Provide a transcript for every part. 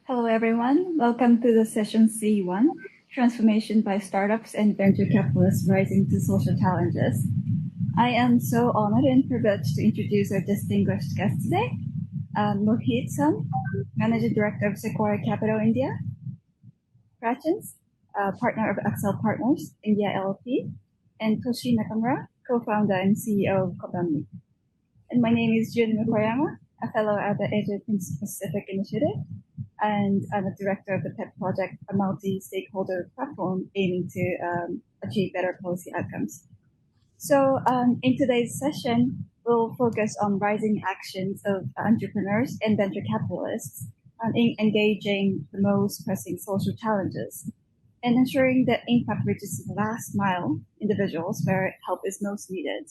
Hello, everyone. Welcome to the session C-1, Transformation by Startups and Venture Capitalists Rising to Social Challenges. I am so honored and privileged to introduce our distinguished guest today, Mohit, Managing Director of Sequoia Capital India, Prashanth, partner of Accel Partners, India LLP, and Toshi Nakamura, co-founder and CEO of Kopernik. And my name is MUKOYAMA, a fellow at the Asia Pacific Initiative, and I'm a director of the PEP project, a multi-stakeholder platform aiming to achieve better policy outcomes. So in today's session, we'll focus on rising actions of entrepreneurs and venture capitalists in engaging the most pressing social challenges and ensuring that impact reaches the last mile individuals where help is most needed.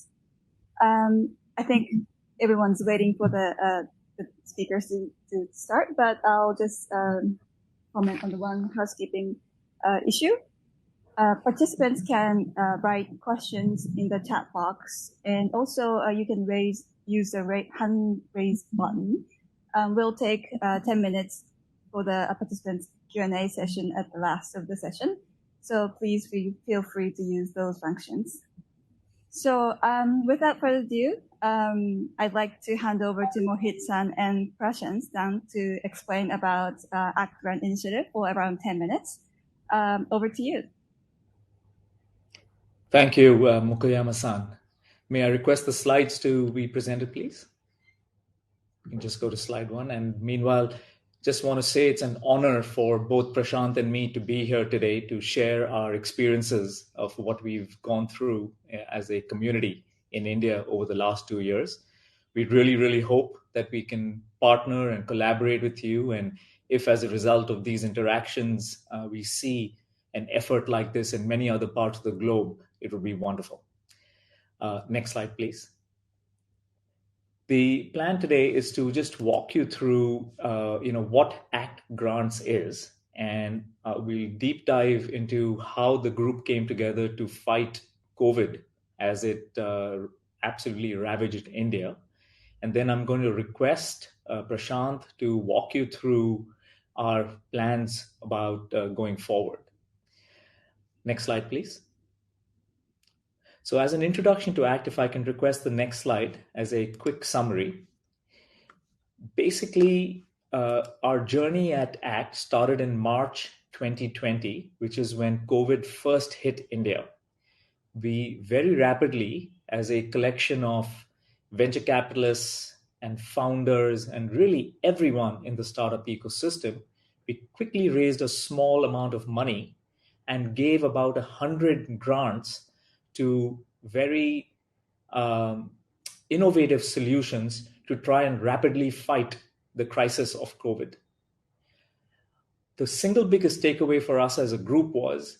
I think everyone's waiting for the speakers to start, but I'll just comment on the one housekeeping issue. Participants can write questions in the chat box, and also you can use the hand raise button. We'll take 10 minutes for the participants Q&A session at the last of the session. So please feel free to use those functions. So without further ado, I'd like to hand over to Mohit-san and Prashanth to explain about Act Grant Initiative for around 10 minutes. Over to you. Thank you, Mukoyama-san. May I request the slides to be presented, please? You can just go to slide 1. And meanwhile, just want to say it's an honor for both Prashanth and me to be here today to share our experiences of what we've gone through as a community in India over the last 2 years. We really, really hope that we can partner and collaborate with you. And if as a result of these interactions, we see an effort like this in many other parts of the globe, it would be wonderful. Next slide, please. The plan today is to just walk you through, what ACT Grants is, and we'll deep dive into how the group came together to fight COVID as it absolutely ravaged India. And then I'm going to request Prashanth to walk you through our plans about going forward. Next slide, please. So as an introduction to ACT, if I can request the next slide as a quick summary. Basically, our journey at ACT started in March 2020, which is when COVID first hit India. We very rapidly, as a collection of venture capitalists and founders and really everyone in the startup ecosystem, we quickly raised a small amount of money and gave about 100 grants to very innovative solutions to try and rapidly fight the crisis of COVID. The single biggest takeaway for us as a group was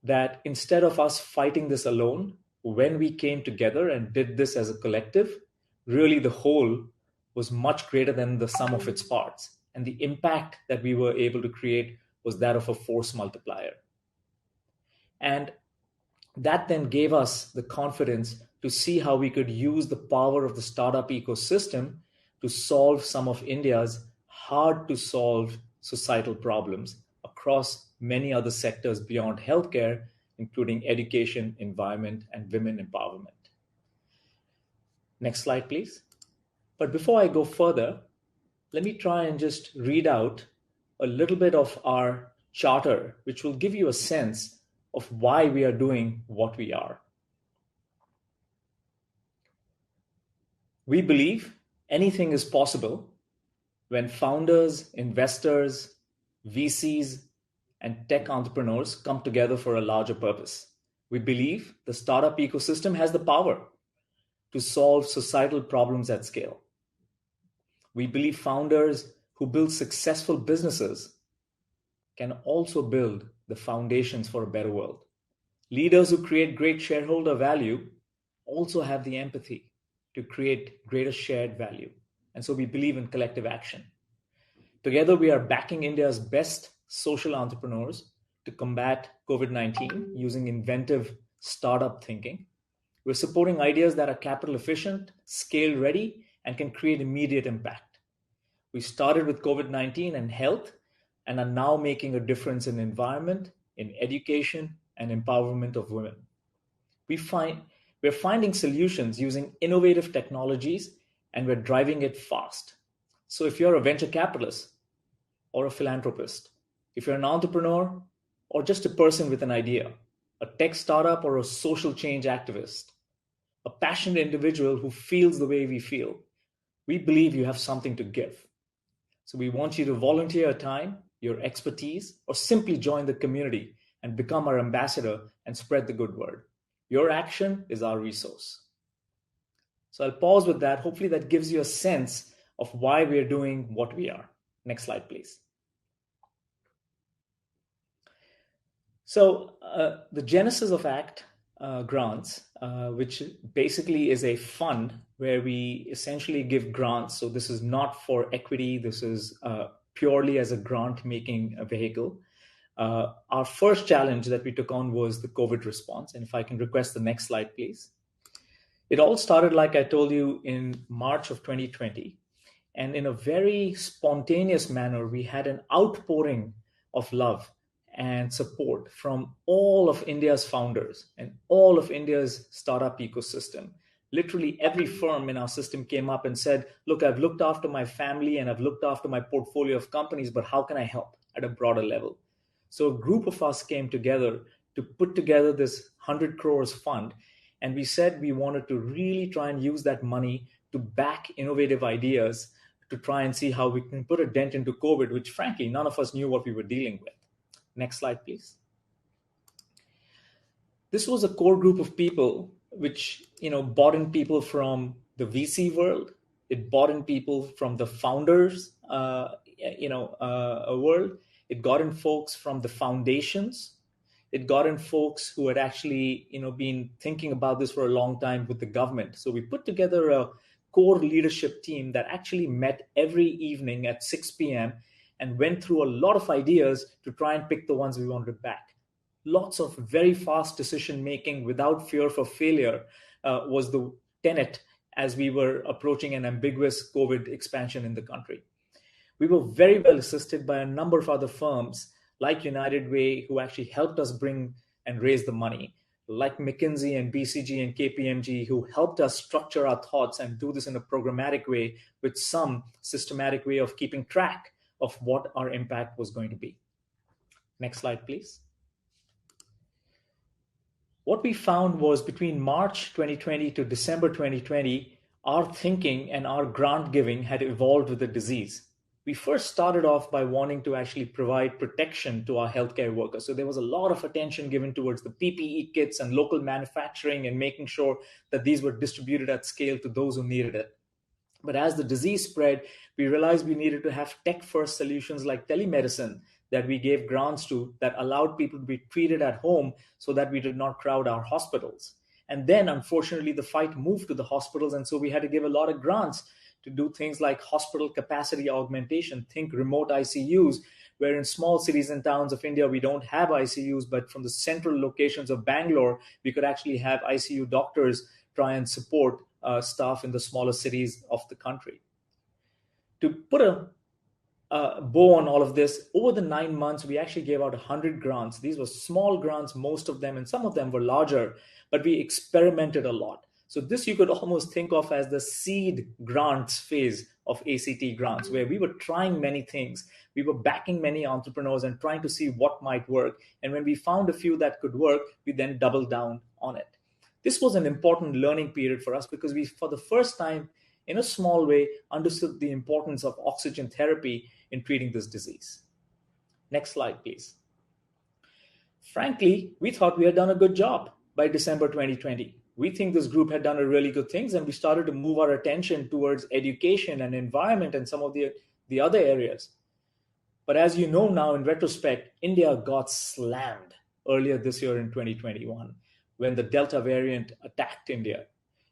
that instead of us fighting this alone, when we came together and did this as a collective, really the whole was much greater than the sum of its parts. And the impact that we were able to create was that of a force multiplier. And that then gave us the confidence to see how we could use the power of the startup ecosystem to solve some of India's hard to solve societal problems across many other sectors beyond healthcare, including education, environment, and women empowerment. Next slide, please. But before I go further, let me try and just read out a little bit of our charter, which will give you a sense of why we are doing what we are. We believe anything is possible when founders, investors, VCs, and tech entrepreneurs come together for a larger purpose. We believe the startup ecosystem has the power to solve societal problems at scale. We believe founders who build successful businesses can also build the foundations for a better world. Leaders who create great shareholder value also have the empathy to create greater shared value. And so we believe in collective action. Together, we are backing India's best social entrepreneurs to combat COVID-19 using inventive startup thinking. We're supporting ideas that are capital efficient, scale ready, and can create immediate impact. We started with COVID-19 and health and are now making a difference in environment, in education, and empowerment of women. We're finding solutions using innovative technologies, and we're driving it fast. So if you're a venture capitalist or a philanthropist, if you're an entrepreneur or just a person with an idea, a tech startup or a social change activist, a passionate individual who feels the way we feel, we believe you have something to give. So we want you to volunteer your time, your expertise, or simply join the community and become our ambassador and spread the good word. Your action is our resource. So I'll pause with that. Hopefully that gives you a sense of why we are doing what we are. Next slide, please. So the genesis of ACT grants, which basically is a fund where we essentially give grants. So this is not for equity. This is purely as a grant-making vehicle. Our first challenge that we took on was the COVID response. And if I can request the next slide, please. It all started, like I told you, in March of 2020. And in a very spontaneous manner, we had an outpouring of love and support from all of India's founders and all of India's startup ecosystem. Literally every firm in our system came up and said, look, I've looked after my family and I've looked after my portfolio of companies, but how can I help at a broader level? So a group of us came together to put together this 100 crores fund. And we said we wanted to really try and use that money to back innovative ideas to try and see how we can put a dent into COVID, which frankly, none of us knew what we were dealing with. Next slide, please. This was a core group of people which, brought in people from the VC world. It brought in people from the founders, world. It got in folks from the foundations. It got in folks who had actually, been thinking about this for a long time with the government. So we put together a core leadership team that actually met every evening at 6 p.m. and went through a lot of ideas to try and pick the ones we wanted back. Lots of very fast decision making without fear for failure was the tenet as we were approaching an ambiguous COVID expansion in the country. We were very well assisted by a number of other firms like United Way, who actually helped us bring and raise the money, like McKinsey and BCG and KPMG, who helped us structure our thoughts and do this in a programmatic way with some systematic way of keeping track of what our impact was going to be. Next slide, please. What we found was between March 2020 to December 2020, our thinking and our grant giving had evolved with the disease. We first started off by wanting to actually provide protection to our healthcare workers. So there was a lot of attention given towards the PPE kits and local manufacturing and making sure that these were distributed at scale to those who needed it. But as the disease spread, we realized we needed to have tech-first solutions like telemedicine that we gave grants to that allowed people to be treated at home so that we did not crowd our hospitals. And then, unfortunately, the fight moved to the hospitals. And so we had to give a lot of grants to do things like hospital capacity augmentation, think remote ICUs, where in small cities and towns of India, we don't have ICUs, but from the central locations of Bangalore, we could actually have ICU doctors try and support staff in the smaller cities of the country. To put a bow on all of this, over the 9 months, we actually gave out 100 grants. These were small grants, most of them, and some of them were larger, but we experimented a lot. So this you could almost think of as the seed grants phase of ACT grants, where we were trying many things. We were backing many entrepreneurs and trying to see what might work. And when we found a few that could work, we then doubled down on it. This was an important learning period for us because we, for the first time, in a small way, understood the importance of oxygen therapy in treating this disease. Next slide, please. Frankly, we thought we had done a good job by December 2020. We think this group had done a really good things, and we started to move our attention towards education and environment and some of the other areas. But as you know now, in retrospect, India got slammed earlier this year in 2021 when the Delta variant attacked India.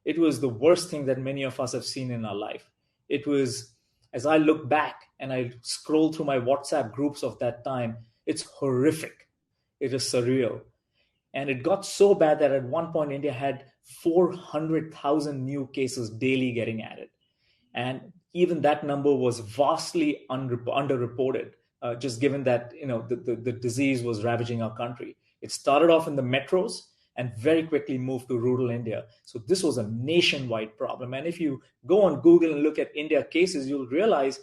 It was the worst thing that many of us have seen in our life. It was, as I look back and I scroll through my WhatsApp groups of that time, it's horrific. It is surreal. And it got so bad that at one point, India had 400,000 new cases daily getting added. And even that number was vastly underreported, just given that the disease was ravaging our country. It started off in the metros and very quickly moved to rural India. So this was a nationwide problem. And if you go on Google and look at India cases, you'll realize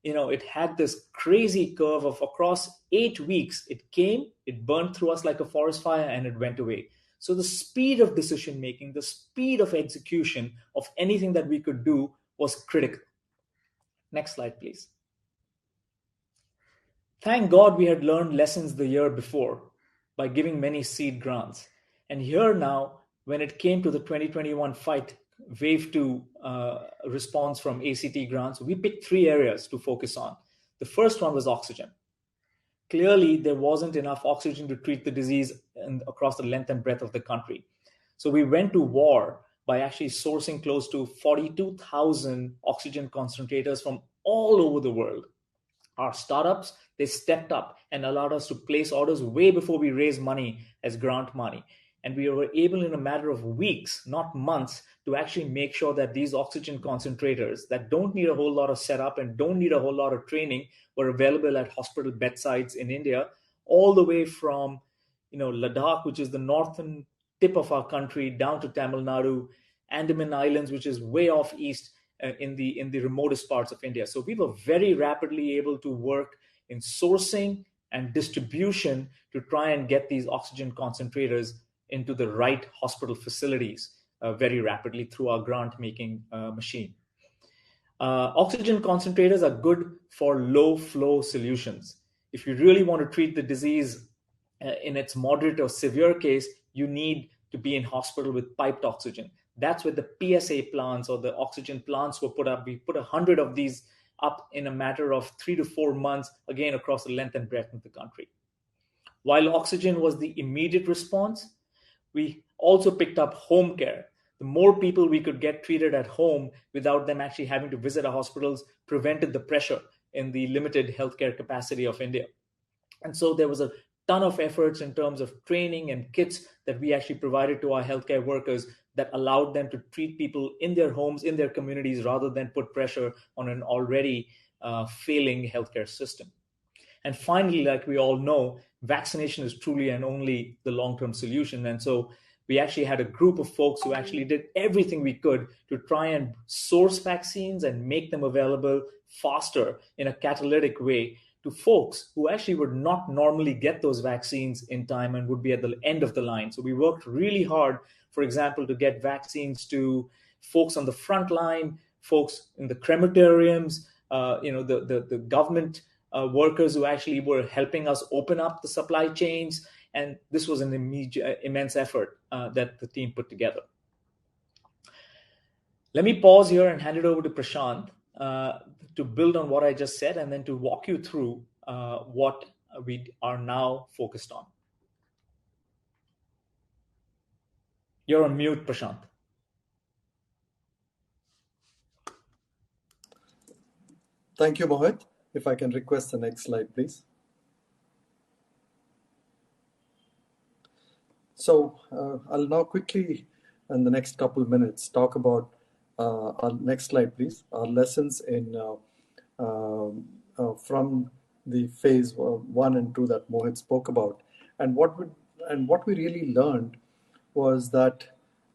it had this crazy curve of across 8 weeks. It came, it burned through us like a forest fire, and it went away. So the speed of decision making, the speed of execution of anything that we could do was critical. Next slide, please. Thank God we had learned lessons the year before by giving many seed grants. And here now, when it came to the 2021 fight, wave 2 response from ACT grants, we picked 3 areas to focus on. The first one was oxygen. Clearly, there wasn't enough oxygen to treat the disease across the length and breadth of the country. So we went to war by actually sourcing close to 42,000 oxygen concentrators from all over the world. Our startups, they stepped up and allowed us to place orders way before we raised money as grant money. And we were able in a matter of weeks, not months, to actually make sure that these oxygen concentrators that don't need a whole lot of setup and don't need a whole lot of training were available at hospital bedsides in India, all the way from Ladakh, which is the northern tip of our country, down to Tamil Nadu, Andaman Islands, which is way off east in the remotest parts of India. So we were very rapidly able to work in sourcing and distribution to try and get these oxygen concentrators into the right hospital facilities very rapidly through our grant-making machine. Oxygen concentrators are good for low-flow solutions. If you really want to treat the disease in its moderate or severe case, you need to be in hospital with piped oxygen. That's where the PSA plants or the oxygen plants were put up. We put 100 of these up in a matter of 3 to 4 months, again, across the length and breadth of the country. While oxygen was the immediate response, we also picked up home care. The more people we could get treated at home without them actually having to visit our hospitals prevented the pressure in the limited healthcare capacity of India. And so there was a ton of efforts in terms of training and kits that we actually provided to our healthcare workers that allowed them to treat people in their homes, in their communities, rather than put pressure on an already failing healthcare system. And finally, like we all know, vaccination is truly and only the long-term solution. And so we actually had a group of folks who actually did everything we could to try and source vaccines and make them available faster in a catalytic way to folks who actually would not normally get those vaccines in time and would be at the end of the line. So we worked really hard, for example, to get vaccines to folks on the front line, folks in the crematoriums, the government workers who actually were helping us open up the supply chains. And this was an immense effort that the team put together. Let me pause here and hand it over to Prashanth to build on what I just said and then to walk you through what we are now focused on. You're on mute, Prashanth. Thank you, Mohit. If I can request the next slide, please. So I'll now quickly, in the next couple of minutes, talk about our next slide, please. Our lessons in from the phase 1 and 2 that Mohit spoke about, and what we really learned was that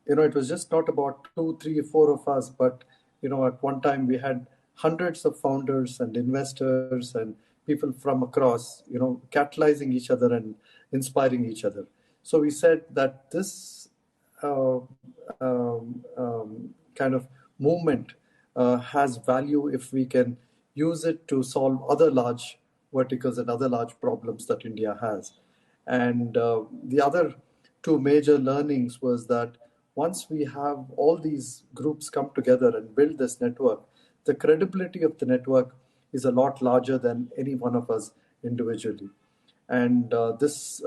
it was just not about 2, 3, 4 of us, but at one time we had hundreds of founders and investors and people from across, catalyzing each other and inspiring each other. So we said that this kind of movement has value if we can use it to solve other large verticals and other large problems that India has. And the other 2 major learnings was that once we have all these groups come together and build this network, the credibility of the network is a lot larger than any one of us individually. And this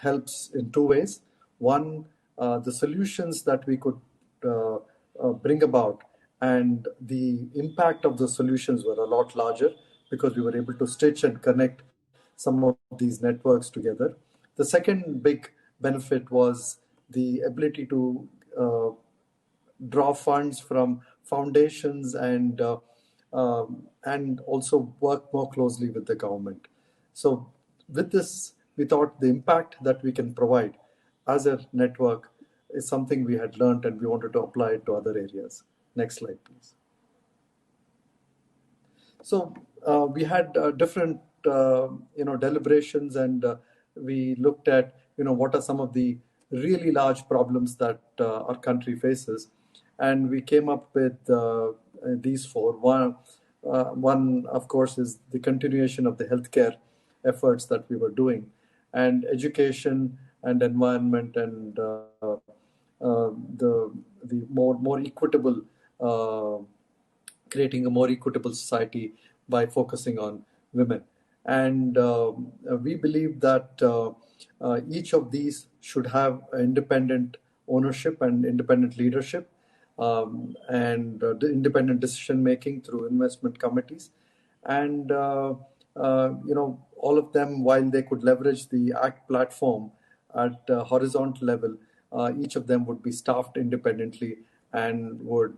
helps in 2 ways. One, the solutions that we could bring about and the impact of the solutions were a lot larger because we were able to stitch and connect some of these networks together. The second big benefit was the ability to draw funds from foundations and and also work more closely with the government. So with this, we thought the impact that we can provide as a network is something we had learned, and we wanted to apply it to other areas. Next slide, please. So we had different deliberations, and we looked at what are some of the really large problems that our country faces, and we came up with these four. One, of course, is the continuation of the healthcare efforts that we were doing, and education and environment, and the more equitable, creating a more equitable society by focusing on women. And we believe that each of these should have independent ownership and independent leadership, and independent decision making through investment committees. And all of them, while they could leverage the ACT platform at horizontal level, each of them would be staffed independently and would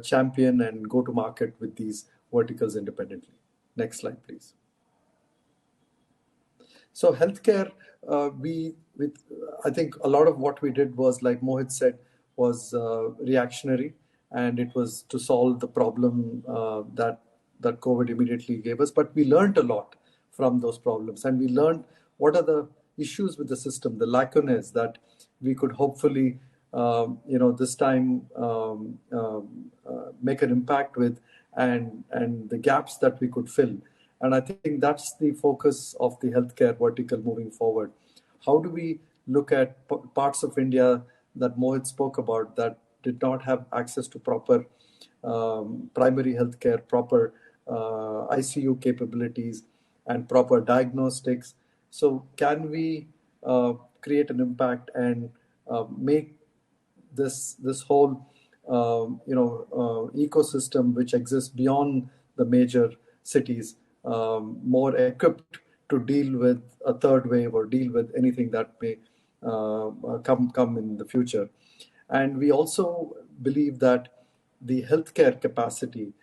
champion and go to market with these verticals independently. Next slide, please. So healthcare, I think a lot of what we did was, like Mohit said, was reactionary, and it was to solve the problem that COVID immediately gave us. But we learned a lot from those problems, and we learned what are the issues with the system, the lacunae that we could hopefully this time make an impact with, and the gaps that we could fill. And I think that's the focus of the healthcare vertical moving forward. How do we look at parts of India that Mohit spoke about that did not have access to proper primary healthcare, proper ICU capabilities, and proper diagnostics? So can we create an impact and make this whole ecosystem which exists beyond the major cities more equipped to deal with a third wave or deal with anything that may come in the future? And we also believe that the healthcare capacity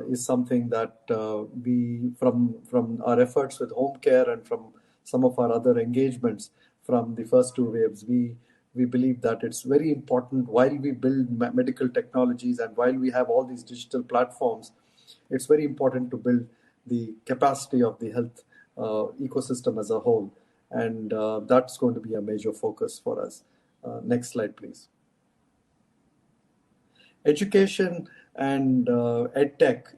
is something that we, from our efforts with home care and from some of our other engagements from the first two waves, we believe that it's very important, while we build medical technologies and while we have all these digital platforms, it's very important to build the capacity of the health ecosystem as a whole. And that's going to be a major focus for us. Next slide, please. Education and Edtech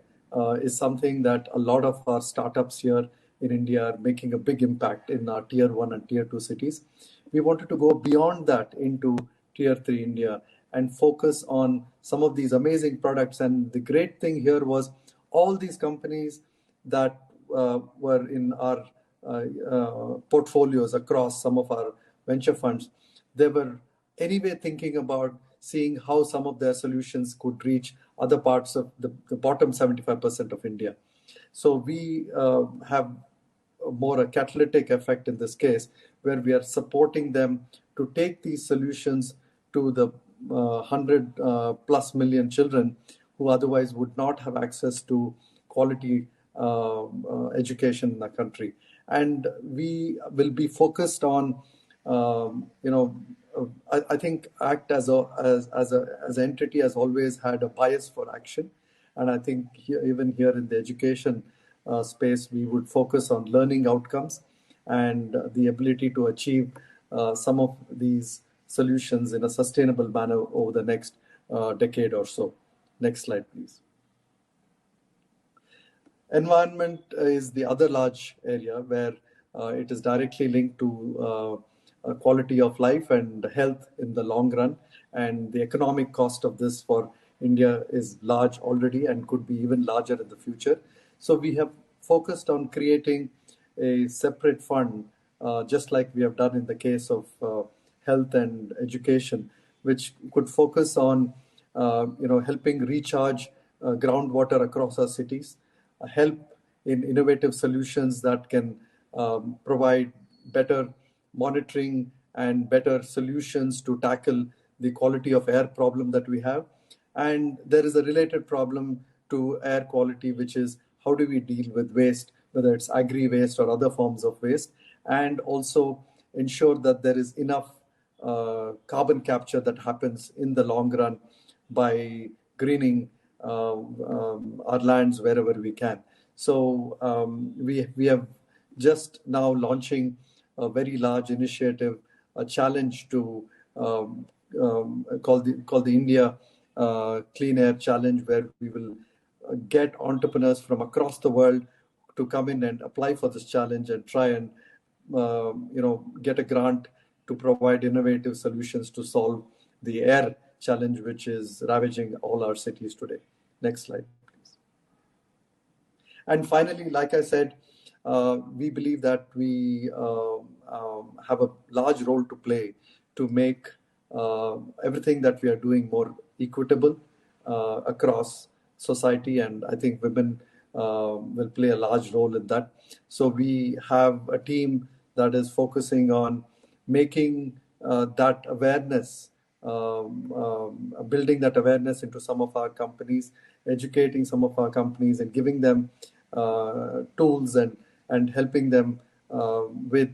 is something that a lot of our startups here in India are making a big impact in our tier 1 and tier 2 cities. We wanted to go beyond that into tier 3 India and focus on some of these amazing products. And the great thing here was all these companies that were in our portfolios across some of our venture funds, they were anyway thinking about seeing how some of their solutions could reach other parts of the bottom 75% of India. So we have more a catalytic effect in this case, where we are supporting them to take these solutions to the 100 plus million children who otherwise would not have access to quality education in the country. And we will be focused on, I think ACT as an entity has always had a bias for action. And I think even here in the education space, we would focus on learning outcomes and the ability to achieve some of these solutions in a sustainable manner over the next decade or so. Next slide, please. Environment is the other large area where it is directly linked to quality of life and health in the long run. And the economic cost of this for India is large already and could be even larger in the future. So we have focused on creating a separate fund, just like we have done in the case of health and education, which could focus on helping recharge groundwater across our cities, help in innovative solutions that can provide better monitoring and better solutions to tackle the quality of air problem that we have. And there is a related problem to air quality, which is how do we deal with waste, whether it's agri-waste or other forms of waste, and also ensure that there is enough carbon capture that happens in the long run by greening our lands wherever we can. So we have just now launching a very large initiative, a challenge to called the India Clean Air Challenge, where we will get entrepreneurs from across the world to come in and apply for this challenge and try and get a grant to provide innovative solutions to solve the air challenge, which is ravaging all our cities today. Next slide, please. And finally, like I said, we believe that we have a large role to play to make everything that we are doing more equitable across society, and I think women will play a large role in that. So we have a team that is focusing on making that awareness, building that awareness into some of our companies, educating some of our companies, and giving them tools and helping them with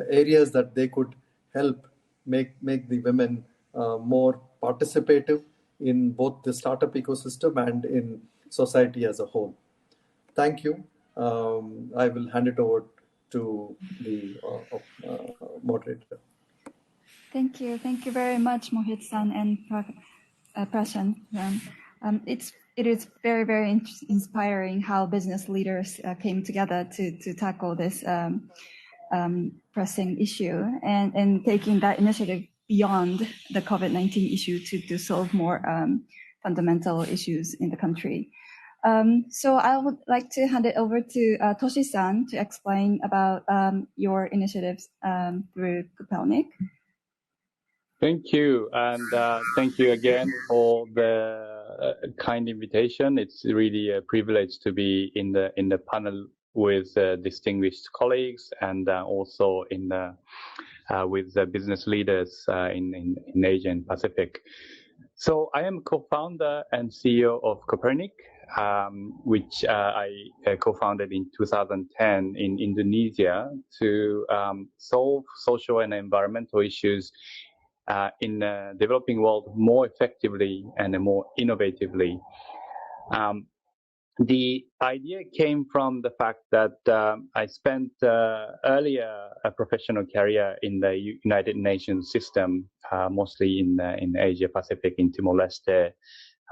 areas that they could help make the women more participative in both the startup ecosystem and in society as a whole. Thank you. I will hand it over to the moderator. Thank you. Thank you very much, Mohit-san and Prashanth. It is very, very inspiring how business leaders came together to tackle this pressing issue and taking that initiative beyond the COVID-19 issue to solve more fundamental issues in the country. So I would like to hand it over to Toshi-san to explain about your initiatives through Kopernik. Thank you, and thank you again for the kind invitation. It's really a privilege to be in the panel with distinguished colleagues, and also with the business leaders in Asia and Pacific. So I am co-founder and CEO of Kopernik, which I co-founded in 2010 in Indonesia to solve social and environmental issues in the developing world more effectively and more innovatively. The idea came from the fact that I spent earlier a professional career in the United Nations system, mostly in Asia Pacific, in Timor-Leste,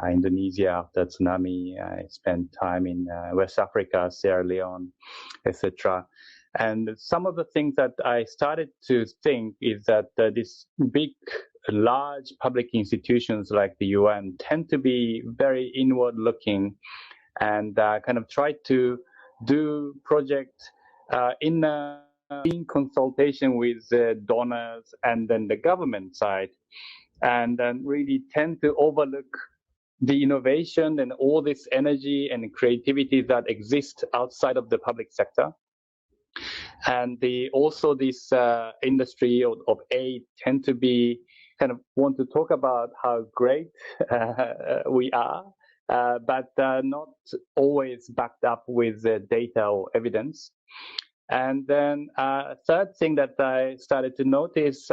Indonesia after tsunami. I spent time in West Africa, Sierra Leone, etc. And some of the things that I started to think is that these big, large public institutions like the UN tend to be very inward-looking and kind of try to do projects in consultation with donors and then the government side, and then really tend to overlook the innovation and all this energy and creativity that exists outside of the public sector. And also this industry of aid tend to be kind of want to talk about how great we are, but not always backed up with data or evidence. And then a third thing that I started to notice,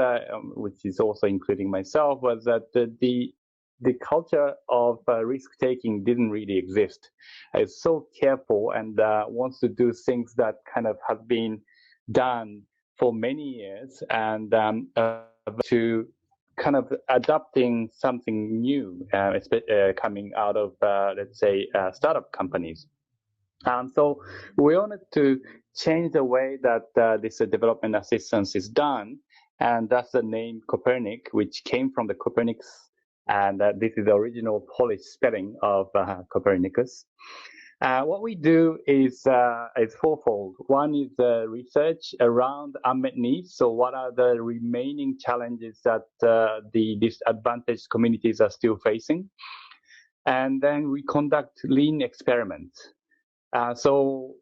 which is also including myself, was that the culture of risk-taking didn't really exist. It's so careful and wants to do things that kind of have been done for many years, and to kind of adapting something new, coming out of, let's say, startup companies. So we wanted to change the way that this development assistance is done, and that's the name Kopernik, which came from the Copernicus, and this is the original Polish spelling of Copernicus. What we do is fourfold. One is research around unmet needs. So what are the remaining challenges that the disadvantaged communities are still facing? And then we conduct lean experiments. For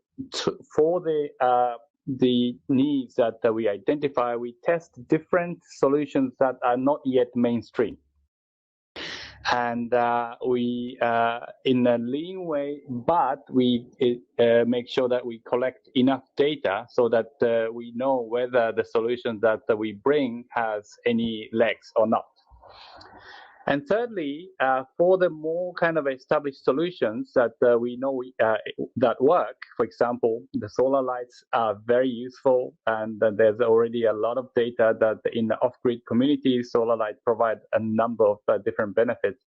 the needs that we identify, we test different solutions that are not yet mainstream. And we, in a lean way, but we make sure that we collect enough data so that we know whether the solution that we bring has any legs or not. And thirdly, for the more kind of established solutions that we know that work, for example, the solar lights are very useful, and there's already a lot of data that in the off-grid communities, solar lights provide a number of different benefits.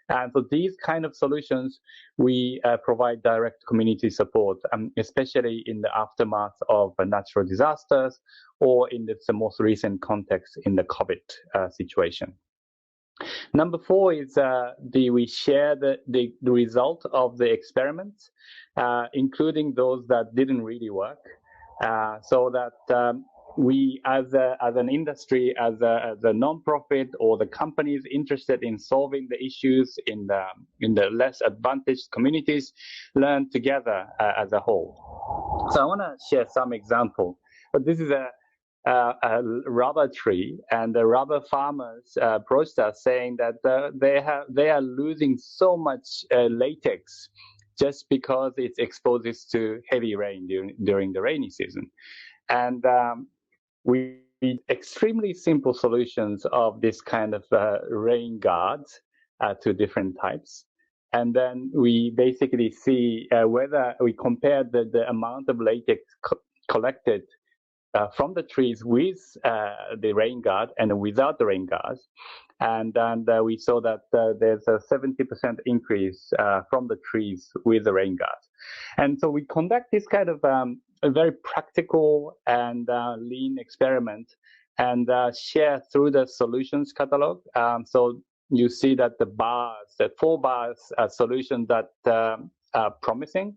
And so these kind of solutions, we provide direct community support, especially in the aftermath of natural disasters or in the most recent context in the COVID situation. Number 4 is we share the result of the experiments, including those that didn't really work, so that we, as an industry, as a non-profit, or the companies interested in solving the issues in the less advantaged communities, learn together as a whole. So I want to share some example. But this is a rubber tree, and the rubber farmers approached us saying that they are losing so much latex just because it exposes to heavy rain during the rainy season. And we need extremely simple solutions of this kind of rain guards to different types. And then we basically see whether we compare the amount of latex collected from the trees with the rain guard and without the rain guards. And we saw that there's a 70% increase from the trees with the rain guards. And so we conduct this kind of a very practical and lean experiment and share through the solutions catalog. So you see that the 4 bars are solutions that are promising,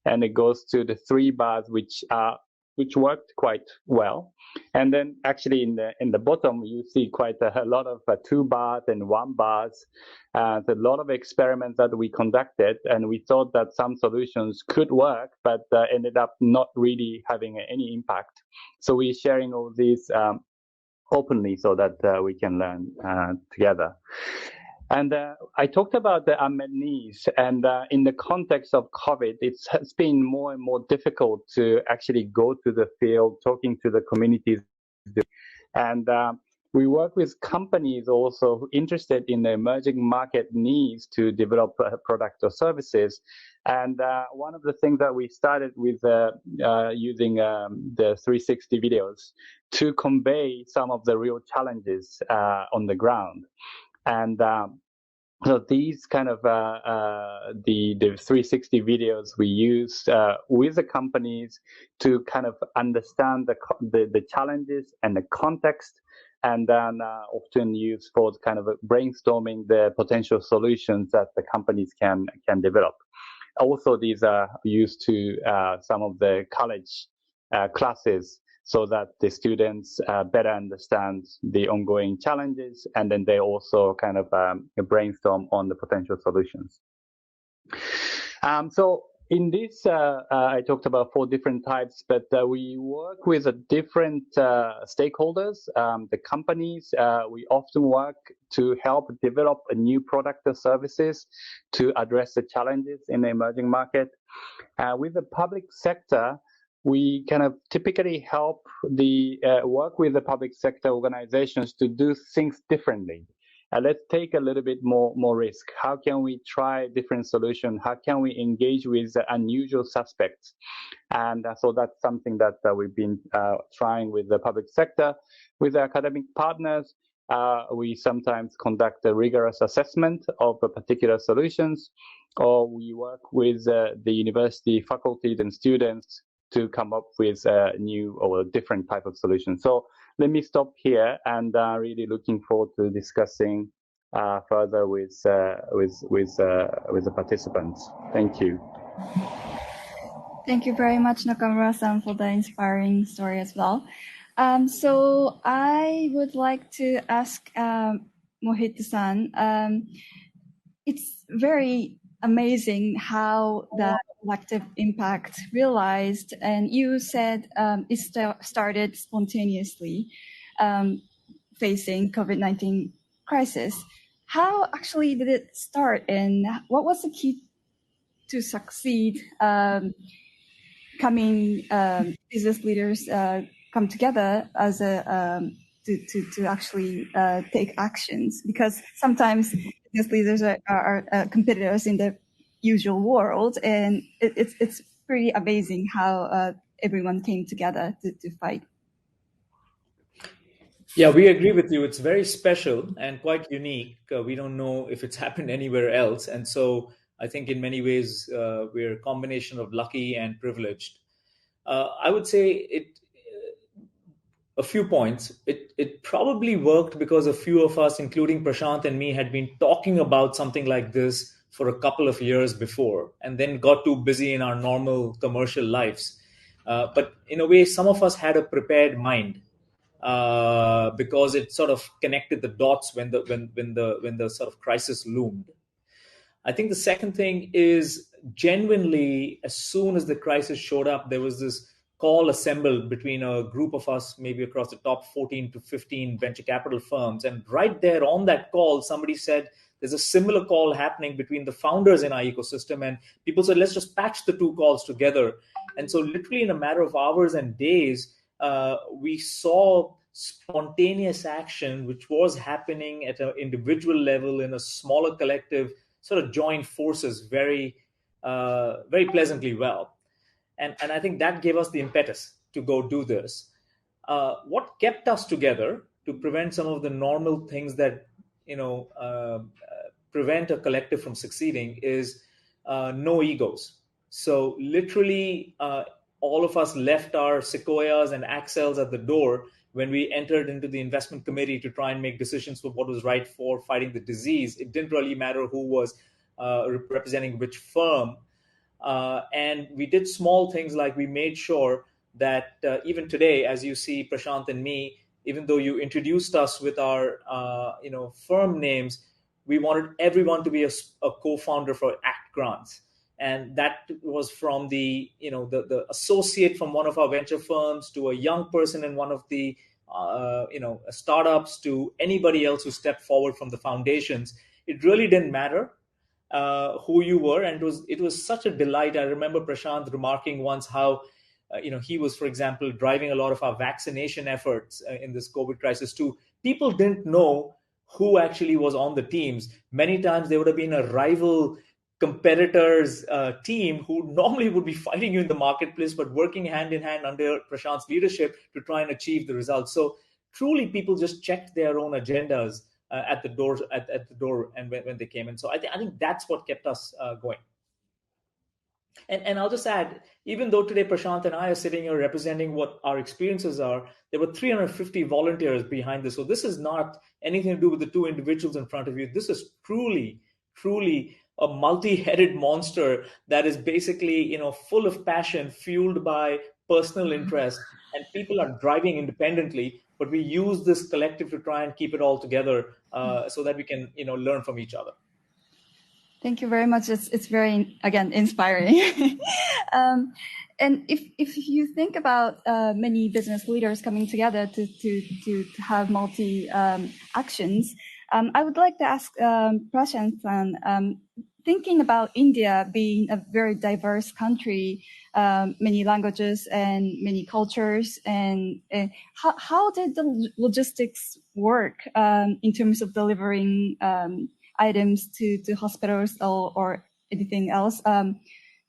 and it goes to the 3 bars which worked quite well. And then actually in the bottom, you see quite a lot of 2 bars and 1 bars. A lot of experiments that we conducted, and we thought that some solutions could work, but ended up not really having any impact. So we're sharing all these openly so that we can learn together. And I talked about the unmet needs, and in the context of COVID, it has been more and more difficult to actually go to the field, talking to the communities. And we work with companies also interested in the emerging market needs to develop products or services. And one of the things that we started with using the 360 videos to convey some of the real challenges on the ground. And so these kind of the 360 videos we use with the companies to kind of understand the challenges and the context, and then often used for kind of brainstorming the potential solutions that the companies can develop. Also, these are used to some of the college classes, so that the students better understand the ongoing challenges, and then they also kind of brainstorm on the potential solutions. So in this, I talked about 4 different types, but we work with different stakeholders. The companies, we often work to help develop a new product or services to address the challenges in the emerging market. With the public sector, we kind of typically help work with the public sector organizations to do things differently. Let's take a little bit more risk. How can we try different solutions? How can we engage with unusual suspects? And so that's something that we've been trying with the public sector. With the academic partners, we sometimes conduct a rigorous assessment of particular solutions, or we work with the university faculties and students to come up with a new or different type of solution. So let me stop here, and really looking forward to discussing further with the participants. Thank you. Thank you very much, Nakamura-san, for the inspiring story as well. So I would like to ask Mohit-san. It's very amazing how the collective impact realized, and you said it started spontaneously facing COVID-19 crisis. how actually did it start, and what was the key to succeed? Business leaders come together as to actually take actions, because sometimes business leaders are competitors in the usual world, and it's pretty amazing how everyone came together to fight. Yeah, we agree with you. It's very special and quite unique. We don't know if it's happened anywhere else. And so I think in many ways, we're a combination of lucky and privileged. I would say a few points. It probably worked because a few of us, including Prashanth and me, had been talking about something like this for a couple of years before, and then got too busy in our normal commercial lives. But in a way, some of us had a prepared mind, because it sort of connected the dots when the sort of crisis loomed. I think the second thing is, genuinely, as soon as the crisis showed up, there was this call assembled between a group of us, maybe across the top 14 to 15 venture capital firms. And right there on that call, somebody said, there's a similar call happening between the founders in our ecosystem. And people said, let's just patch the two calls together. And so literally in a matter of hours and days, we saw spontaneous action, which was happening at an individual level in a smaller collective, sort of joined forces very pleasantly well. And I think that gave us the impetus to go do this. What kept us together to prevent some of the normal things that, prevent a collective from succeeding is no egos. So literally, all of us left our Sequoias and Accels at the door when we entered into the investment committee to try and make decisions for what was right for fighting the disease. It didn't really matter who was representing which firm. And we did small things, like we made sure that even today, as you see Prashanth and me, even though you introduced us with our firm names, we wanted everyone to be a co-founder for ACT grants. And that was from the associate from one of our venture firms to a young person in one of the startups to anybody else who stepped forward from the foundations. It really didn't matter who you were, and it was such a delight. I remember Prashanth remarking once how he was, for example, driving a lot of our vaccination efforts in this COVID crisis too. People didn't know who actually was on the teams. Many times there would have been a rival competitors team who normally would be fighting you in the marketplace, but working hand in hand under Prashanth's leadership to try and achieve the results. So truly, people just checked their own agendas at the door, and when they came in. So I think that's what kept us going. And I'll just add, even though today Prashanth and I are sitting here representing what our experiences are, there were 350 volunteers behind this. So this is not anything to do with the two individuals in front of you. This is truly a multi-headed monster that is basically, full of passion, fueled by personal interest, and people are driving independently. But we use this collective to try and keep it all together so that we can, learn from each other. Thank you very much. It's very, again, inspiring. And if you think about many business leaders coming together to have multi actions, I would like to ask Prashanth, thinking about India being a very diverse country, many languages and many cultures, and how did the logistics work in terms of delivering items to hospitals or anything else?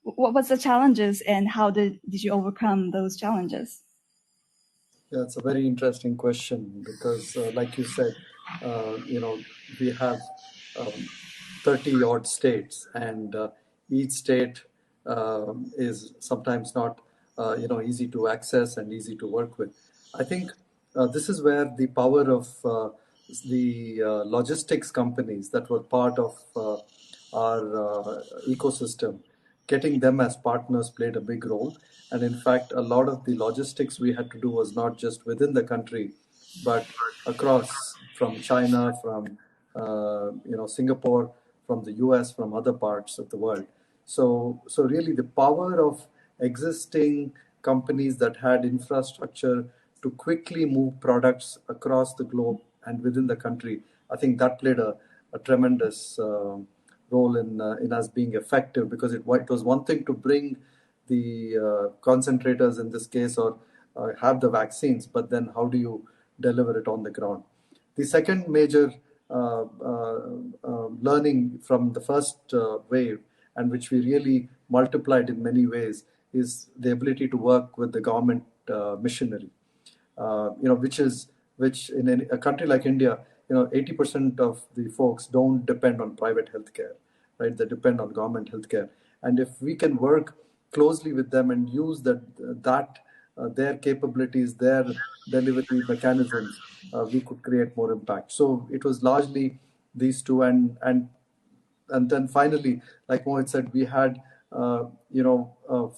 What was the challenges, and how did you overcome those challenges? Yeah, it's a very interesting question because, like you said, we have 30 odd states, and each state is sometimes not easy to access and easy to work with. I think this is where the power of the logistics companies that were part of our ecosystem, getting them as partners played a big role. And in fact, a lot of the logistics we had to do was not just within the country, but across, from China, from Singapore, from the US, from other parts of the world. So really the power of existing companies that had infrastructure to quickly move products across the globe and within the country, I think that played a a tremendous role in us being effective, because it was one thing to bring the concentrators in this case, or have the vaccines, but then how do you deliver it on the ground? The second major learning from the first wave, and which we really multiplied in many ways, is the ability to work with the government machinery. Which in a country like India, 80% of the folks don't depend on private healthcare, right? They depend on government healthcare, and if we can work closely with them and use their capabilities, their delivery mechanisms, we could create more impact. So it was largely these two, and then finally, like Mohit said, we had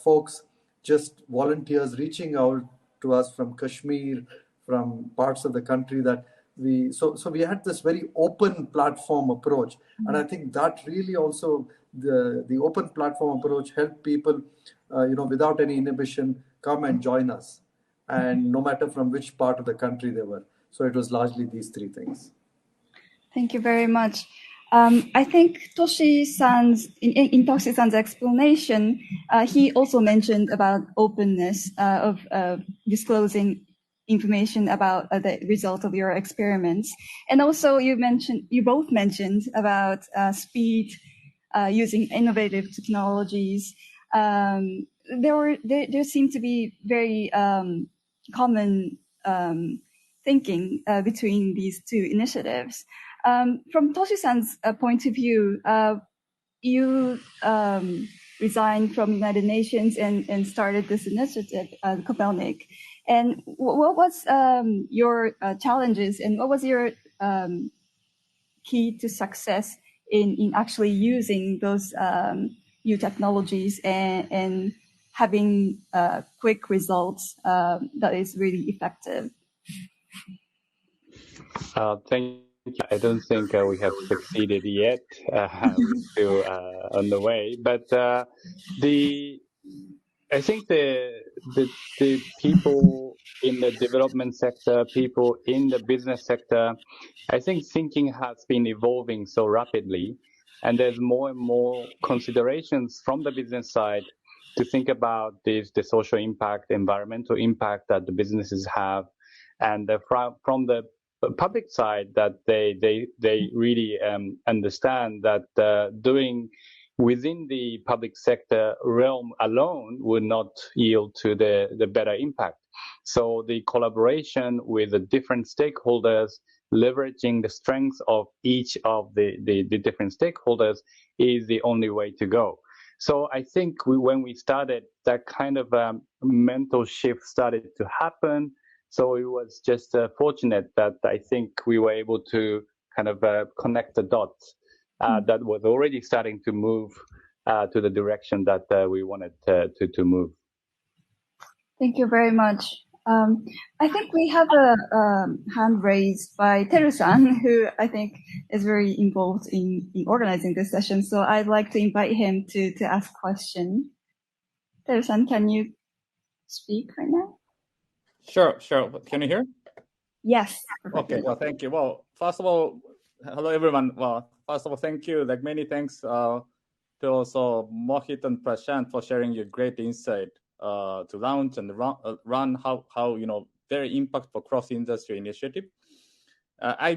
folks, just volunteers reaching out to us from Kashmir, from parts of the country that we had this very open platform approach, and I think that really also the open platform approach helped people without any inhibition come and join us, and no matter from which part of the country they were. So it was largely these three things. Thank you very much. I think Toshi-san's, in Toshi-san's explanation, he also mentioned about openness of disclosing information about the result of your experiments. And also you both mentioned about speed, using innovative technologies. There seemed to be very common thinking between these two initiatives. From Toshi-san's point of view, you resigned from United Nations and started this initiative, Kopernik. And what was your challenges, and what was your key to success in actually using those new technologies and having quick results that is really effective? Thank you. I don't think we have succeeded yet. We're still on the way. But I think the people in the development sector, people in the business sector, I think thinking has been evolving so rapidly, and there's more and more considerations from the business side to think about the social impact, environmental impact that the businesses have, and from the public side that they really understand that doing within the public sector realm alone would not yield to the better impact. So the collaboration with the different stakeholders, leveraging the strengths of each of the different stakeholders is the only way to go. So I think when we started, that kind of mental shift started to happen. So it was just fortunate that I think we were able to kind of connect the dots that was already starting to move to the direction that we wanted to move. Thank you very much. I think we have a hand raised by Teru-san, who I think is very involved in organizing this session. So I'd like to invite him to ask a question. Teru-san, can you speak right now? Sure. Can you hear? Yes. Okay. Well, thank you. Well, first of all, hello everyone. Well, first of all, thank you. Like many thanks to also Mohit and Prashanth for sharing your great insight to launch and run how very impactful cross-industry initiative. I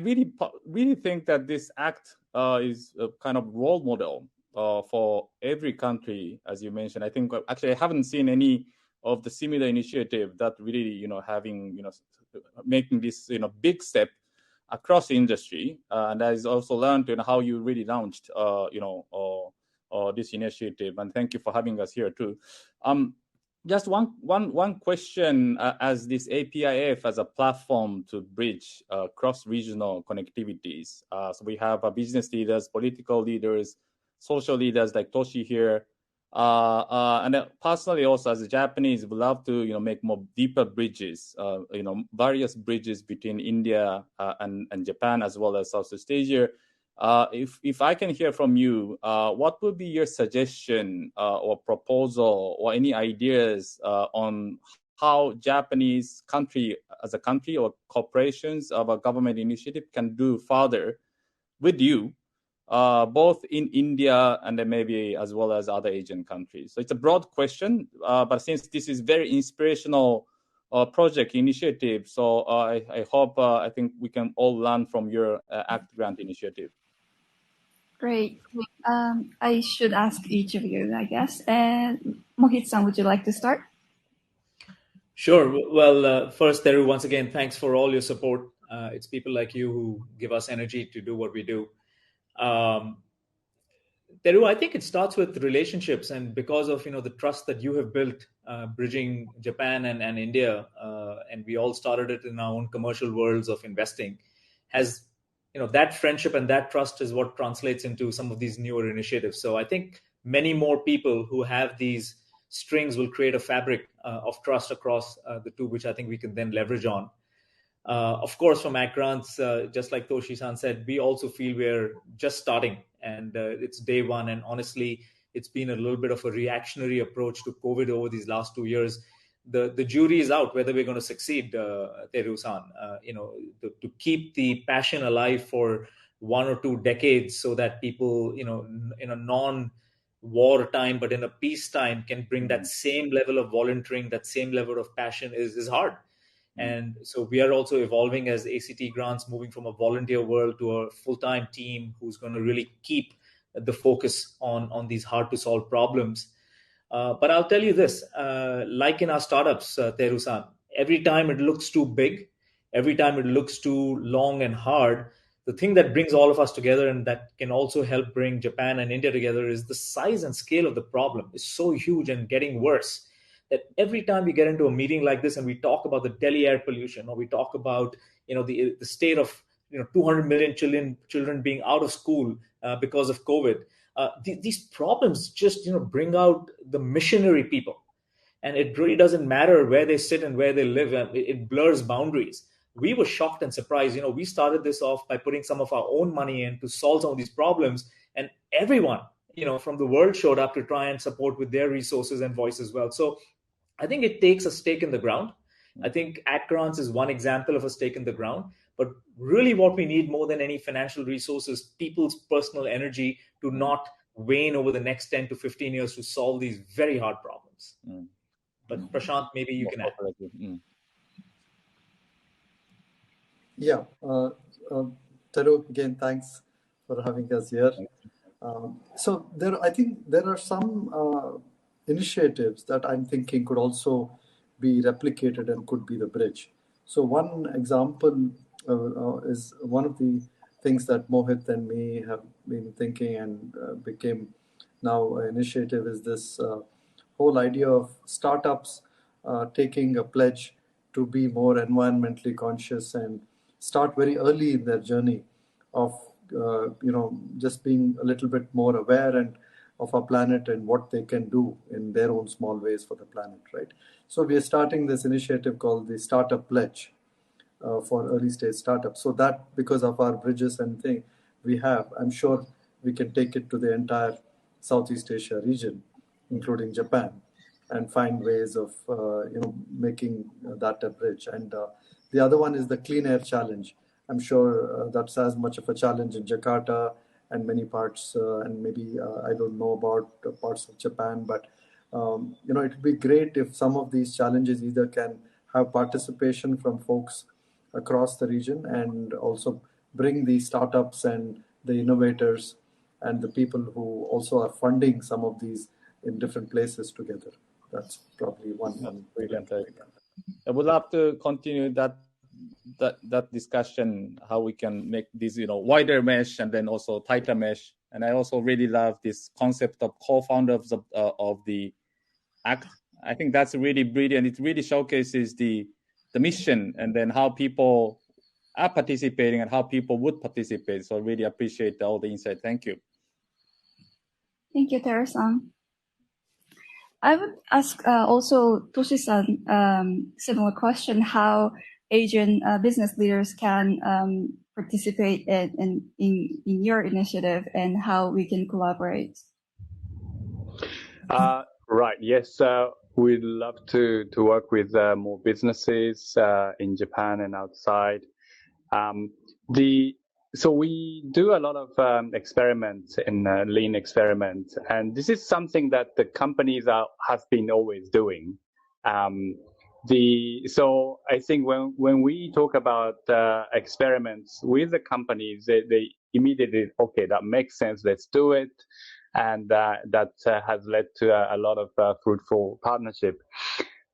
really think that this act is a kind of role model for every country, as you mentioned. I think actually I haven't seen any of the similar initiative that really, having, making this, big step across the industry. And I also learned, how you really launched, this initiative. And thank you for having us here too. Just one question, as this APIF as a platform to bridge cross-regional connectivities. So we have business leaders, political leaders, social leaders like Toshi here. And personally also as a Japanese, would love to make more deeper bridges, various bridges between India and Japan, as well as Southeast Asia. If I can hear from you, what would be your suggestion or proposal or any ideas on how Japanese country or corporations of a government initiative can do further with you both in India and then maybe as well as other Asian countries? So it's a broad question, but since this is very inspirational project initiative, so I hope I think we can all learn from your ACT Grant initiative. Great. I should ask each of you, I guess. And Mohit-san, would you like to start? Sure. Well, first, Teru, once again, thanks for all your support. It's people like you who give us energy to do what we do. Teru, I think it starts with relationships, and because of the trust that you have built, bridging Japan and India, and we all started it in our own commercial worlds of investing, has that friendship and that trust is what translates into some of these newer initiatives. So I think many more people who have these strings will create a fabric of trust across the two, which I think we can then leverage on. Of course, from ACT Grants, just like Toshi-san said, we also feel we're just starting, and it's day one. And honestly, it's been a little bit of a reactionary approach to COVID over these last 2 years. The jury is out whether we're going to succeed, Teru-san. To keep the passion alive for 1 or 2 decades, so that people, in a non-war time, but in a peace time, can bring that same level of volunteering, that same level of passion is hard. And so we are also evolving as ACT Grants, moving from a volunteer world to a full-time team who's going to really keep the focus on these hard-to-solve problems. But I'll tell you this, like in our startups, Teru-san, every time it looks too big, every time it looks too long and hard, the thing that brings all of us together and that can also help bring Japan and India together is the size and scale of the problem is so huge and getting worse, that every time we get into a meeting like this and we talk about the Delhi air pollution, or we talk about the state of 200 million children being out of school because of COVID, these problems just bring out the missionary people, and it really doesn't matter where they sit and where they live. It blurs boundaries. We were shocked and surprised. We started this off by putting some of our own money in to solve some of these problems, and everyone from the world showed up to try and support with their resources and voice as well. So I think it takes a stake in the ground. I think ACT Grants is one example of a stake in the ground. But really what we need more than any financial resources, people's personal energy to not wane over the next 10 to 15 years to solve these very hard problems. But Prashanth, maybe you can add. Yeah. Teru, again, thanks for having us here. So I think there are some initiatives that I'm thinking could also be replicated and could be the bridge. So one example is one of the things that Mohit and me have been thinking and became now an initiative is this whole idea of startups taking a pledge to be more environmentally conscious and start very early in their journey of just being a little bit more aware and of our planet and what they can do in their own small ways for the planet, right? So we are starting this initiative called the Startup Pledge for early stage startups. So that, because of our bridges and thing we have, I'm sure we can take it to the entire Southeast Asia region, including Japan, and find ways of making that a bridge. And the other one is the Clean Air Challenge. I'm sure that's as much of a challenge in Jakarta and many parts, and maybe I don't know about parts of Japan, but it would be great if some of these challenges either can have participation from folks across the region and also bring the startups and the innovators and the people who also are funding some of these in different places together. That's probably one. Brilliant. I would love to continue that discussion, how we can make this wider mesh and then also tighter mesh. And I also really love this concept of co-founders of the ACT. I think that's really brilliant. It really showcases the mission and then how people are participating and how people would participate. So I really appreciate all the insight. Thank you. Thank you, Teru-san. I would ask also Toshi-san similar question, how Asian business leaders can participate in your initiative and how we can collaborate. Right. Yes. We'd love to work with more businesses in Japan and outside. So we do a lot of experiments in lean experiments, and this is something that the companies have been always doing. So I think when we talk about experiments with the companies, they immediately, okay, that makes sense, let's do it, and that has led to a lot of fruitful partnership.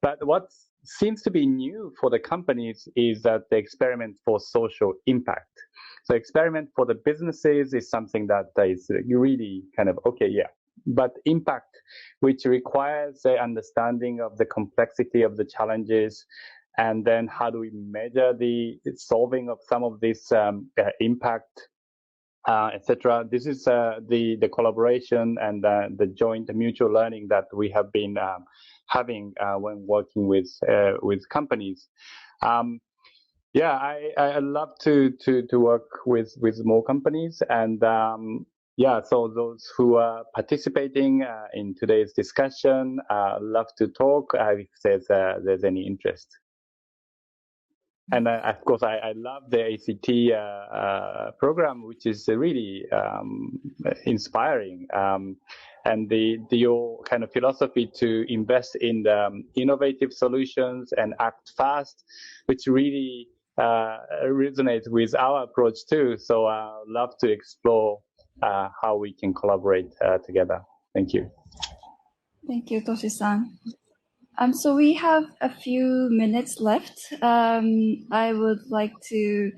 But what seems to be new for the companies is that they experiment for social impact. So experiment for the businesses is something that is really kind of, okay, yeah. But impact, which requires the understanding of the complexity of the challenges, and then how do we measure the solving of some of this impact, etc. This is the collaboration and the joint mutual learning that we have been having when working with companies. Yeah, I love to work with more companies, and yeah, so those who are participating in today's discussion, love to talk if there's any interest. And of course, I love the ACT program, which is really inspiring. And your kind of philosophy to invest in the innovative solutions and act fast, which really resonates with our approach too. So I love to explore how we can collaborate together. Thank you. Thank you, Toshi-san. So we have a few minutes left. I would like to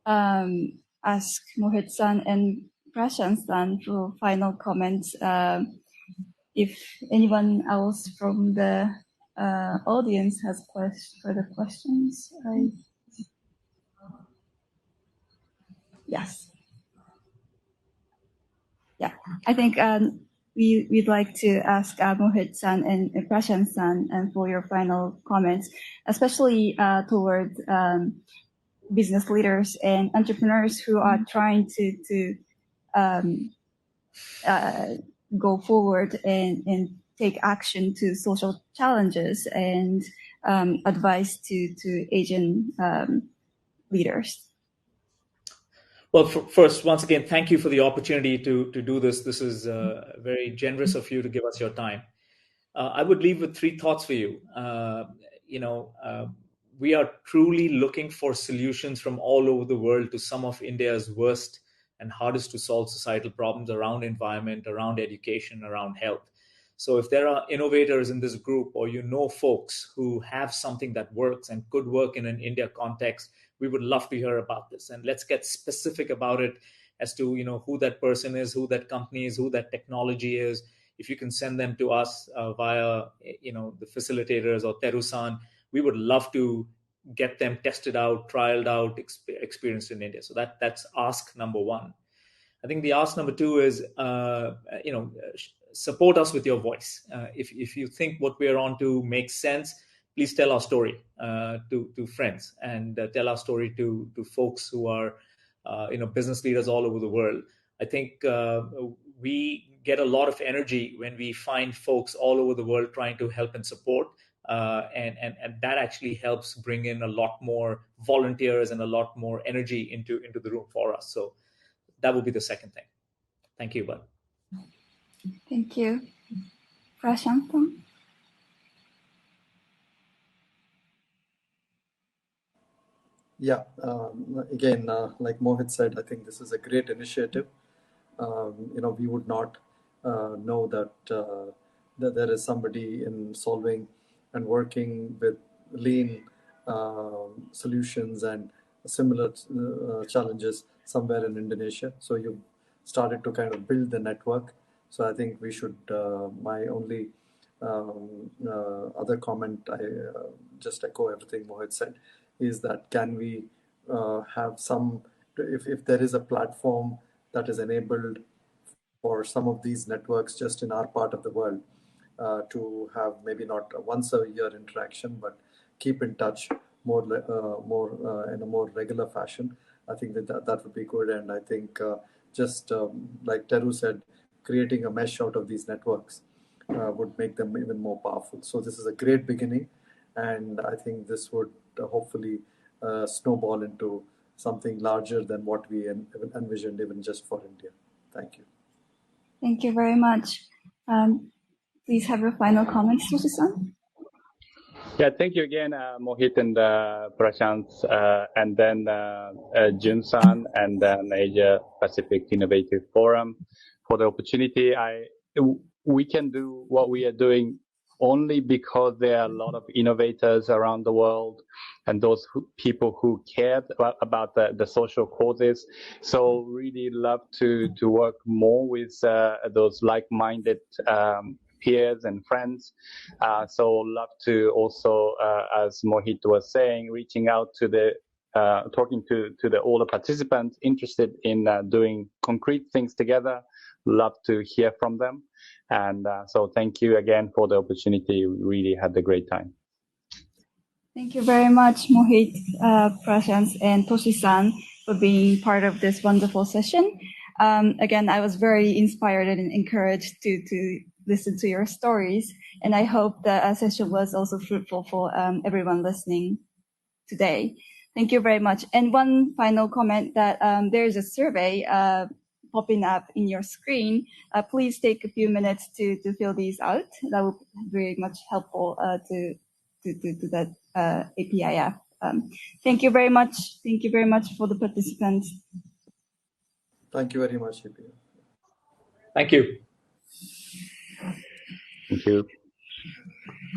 ask Mohit-san and Prashanth-san for final comments. If anyone else from the audience has further questions. Yes. Yeah, I think we'd like to ask Mohit-san and Prashanth-san and for your final comments, especially toward business leaders and entrepreneurs who are trying to go forward and take action to social challenges and advice to Asian leaders. Well, first, once again, thank you for the opportunity to do this. This is very generous of you to give us your time. I would leave with 3 thoughts for you. We are truly looking for solutions from all over the world to some of India's worst and hardest to solve societal problems around environment, around education, around health. So if there are innovators in this group, or folks who have something that works and could work in an India context, we would love to hear about this. And let's get specific about it as to who that person is, who that company is, who that technology is. If you can send them to us via the facilitators or Teru-san, we would love to get them tested out, trialed out, experienced in India. So that's ask number 1. I think the ask number 2 is support us with your voice. If you think what we're on to makes sense, please tell our story to friends, and tell our story to folks who are business leaders all over the world. I think we get a lot of energy when we find folks all over the world trying to help and support, and that actually helps bring in a lot more volunteers and a lot more energy into the room for us. So that would be the second thing. Thank you, Bud. Thank you. Prashanth? Yeah, again, like Mohit said, I think this is a great initiative. We would not know that there is somebody in solving and working with lean solutions and similar challenges somewhere in Indonesia. So you started to kind of build the network. So I think we should, my only other comment, I just echo everything Mohit said, is that can we have some, if there is a platform that is enabled for some of these networks just in our part of the world, to have maybe not a once a year interaction, but keep in touch more in a more regular fashion. I think that would be good. And I think just like Teru said, creating a mesh out of these networks would make them even more powerful. So this is a great beginning, and I think this would hopefully snowball into something larger than what we envisioned even just for India. Thank you. Thank you very much. Please have your final comments, Toshi-san. Yeah, thank you again, Mohit and Prashanth, and then Jun-san, and then Asia Pacific Innovative Forum for the opportunity. We can do what we are doing only because there are a lot of innovators around the world and those people who care about the social causes. So really love to work more with those like-minded peers and friends. So love to also, as Mohit was saying, reaching out to talking to all the participants interested in doing concrete things together. Love to hear from them. And so thank you again for the opportunity. We really had a great time. Thank you very much, Mohit, Prashanth, and Toshi-san for being part of this wonderful session. Again, I was very inspired and encouraged to listen to your stories. And I hope the session was also fruitful for everyone listening today. Thank you very much. And one final comment that there is a survey popping up in your screen. Please take a few minutes to fill these out. That will be very much helpful to that APIF. Thank you very much. Thank you very much for the participants. Thank you very much, APIF. Thank you. Thank you.